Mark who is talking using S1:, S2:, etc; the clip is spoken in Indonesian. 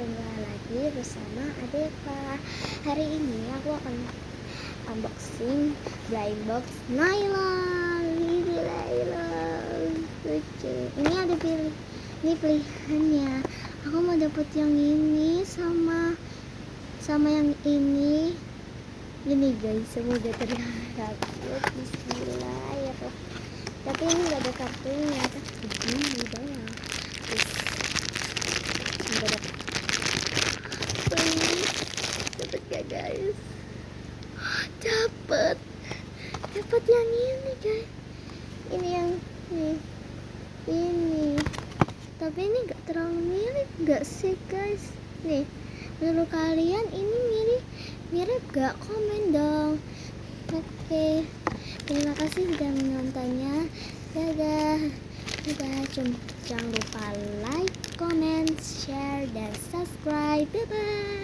S1: berjumpa lagi bersama Adeka. Hari ini aku akan unboxing blind box nylon. Ini nylon lucu. Ini ada ini pilihannya. Aku mau dapet yang ini sama yang ini. Ini guys, semoga terlihat. Bismillahirrahmanirrahim. Tapi ini gak ada kartunya, tapi begini doang. Dapat gak guys? Dapat yang ini guys. Ini yang ini. Tapi ini gak terlalu mirip gak sih guys? Nih, menurut kalian ini mirip gak? Komen dong. Oke, terima kasih sudah menontonnya. Dadah. Jangan lupa like, comment, share, dan subscribe. Bye bye.